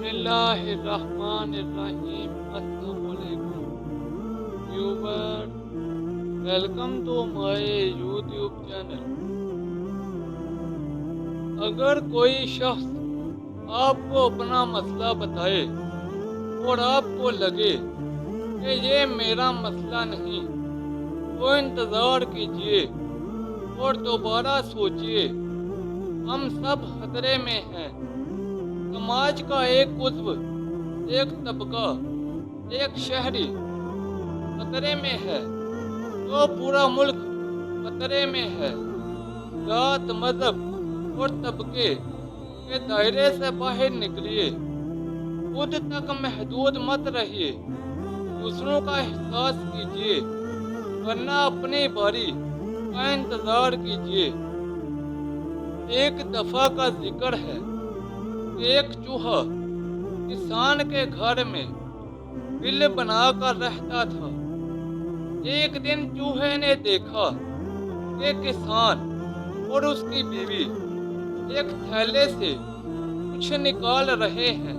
बिस्मिल्लाहिर्रहमानिर्रहीम। अस्सलाम वालेकुम viewer, welcome to my YouTube channel. अगर कोई शख्स आपको अपना मसला बताए और आपको लगे कि ये मेरा मसला नहीं, तो इंतज़ार कीजिए और दोबारा सोचिए। हम सब खतरे में हैं। समाज का एक उज़्व, एक तबका, एक शहरी खतरे में है तो पूरा मुल्क खतरे में है। जात, मज़हब और तबके के दायरे से बाहर निकलिए। खुद तक महदूद मत रहिए। दूसरों का एहसास कीजिए, वरना अपनी बारी का इंतज़ार कीजिए। एक दफ़ा का जिक्र है, एक चूहा किसान के घर में बिल बनाकर रहता था। एक दिन चूहे ने देखा कि किसान और उसकी बीवी एक थैले से कुछ निकाल रहे हैं।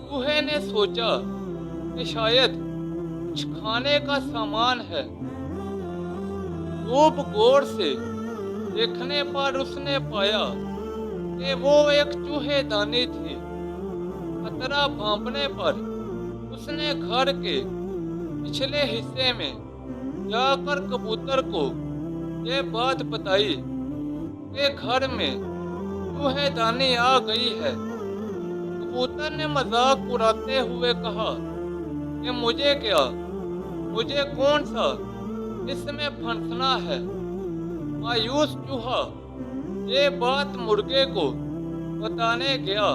चूहे ने सोचा कि शायद कुछ खाने का सामान है। खूब गौर से देखने पर उसने पाया कि वो एक चूहेदानी थी। खतरा भांपने पर उसने घर के पिछले हिस्से में जाकर कबूतर को ये बात बताई कि घर में चूहेदानी आ गई है। कबूतर ने मजाक उड़ाते हुए कहा कि मुझे क्या, मुझे कौन सा इसमें फंसना है। मायूस चूहा ये बात मुर्गे को बताने गया।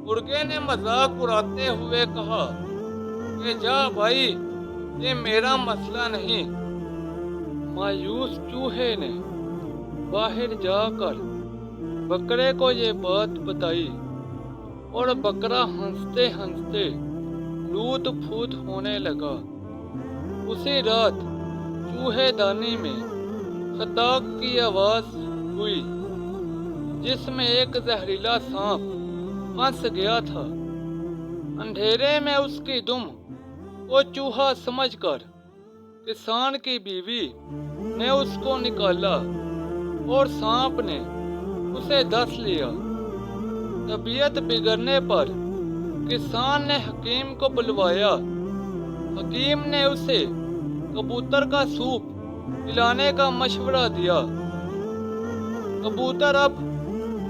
मुर्गे ने मजाक उड़ाते हुए कहा कि जा भाई, ये मेरा मसला नहीं। मायूस चूहे ने बाहर जाकर बकरे को ये बात बताई और बकरा हंसते हंसते लूट फूट होने लगा। उसी रात चूहेदानी में खताक की आवाज़ हुई, जिसमें एक जहरीला सांप फंस गया था। अंधेरे में उसकी दुम को चूहा समझकर किसान की बीवी ने उसको निकाला और सांप ने उसे डस लिया। तबीयत बिगड़ने पर किसान ने हकीम को बुलवाया। हकीम ने उसे कबूतर का सूप पिलाने का मशवरा दिया। कबूतर अब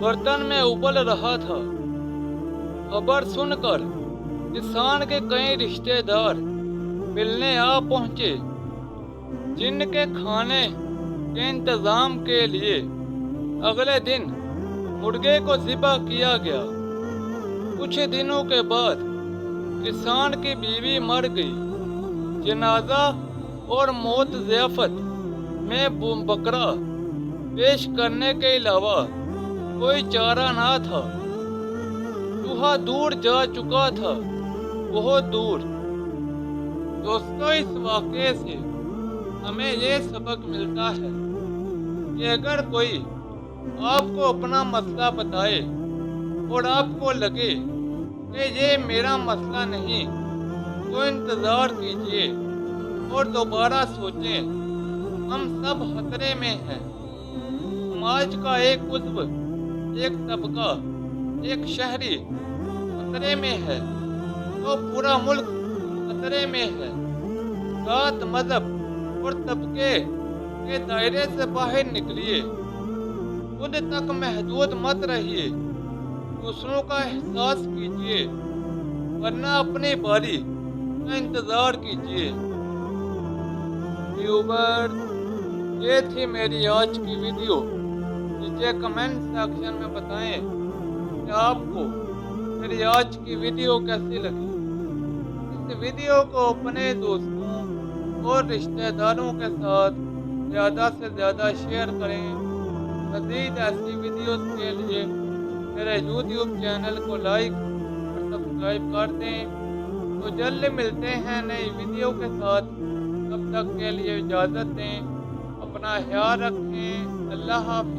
बर्तन में उबल रहा था। खबर सुनकर किसान के कई रिश्तेदार मिलने आ पहुंचे, जिनके खाने के इंतजाम के लिए अगले दिन मुर्गे को ज़िबा किया गया। कुछ दिनों के बाद किसान की बीवी मर गई। जनाजा और मौत ज़ियाफत में बकरा पेश करने के अलावा कोई चारा ना था। चूहा दूर जा चुका था, बहुत दूर। दोस्तों, इस वाक़े से हमें ये सबक मिलता है कि अगर कोई आपको अपना मसला बताए और आपको लगे कि ये मेरा मसला नहीं, तो इंतज़ार कीजिए और दोबारा सोचें। हम सब खतरे में हैं। समाज का एक उज़्व, एक तबका, एक शहरी खतरे में है तो पूरा मुल्क खतरे में है। जात, मज़हब और तबके के दायरे से बाहर निकलिए। खुद तक महदूद मत रहिए। दूसरों का एहसास कीजिए, वरना अपनी बारी का इंतज़ार कीजिए। व्यूवर, ये थी मेरी आज की वीडियो। नीचे कमेंट सेक्शन में बताएं कि आपको मेरी आज की वीडियो कैसी लगी। इस वीडियो को अपने दोस्तों और रिश्तेदारों के साथ ज़्यादा से ज़्यादा शेयर करें। मज़ीद ऐसी वीडियोस के लिए मेरे यूट्यूब चैनल को लाइक और सब्सक्राइब कर दें। तो जल्द मिलते हैं नई वीडियो के साथ। तब तक के लिए इजाज़त दें। अपना ख्याल रखें। अल्लाह हाफ़िज़।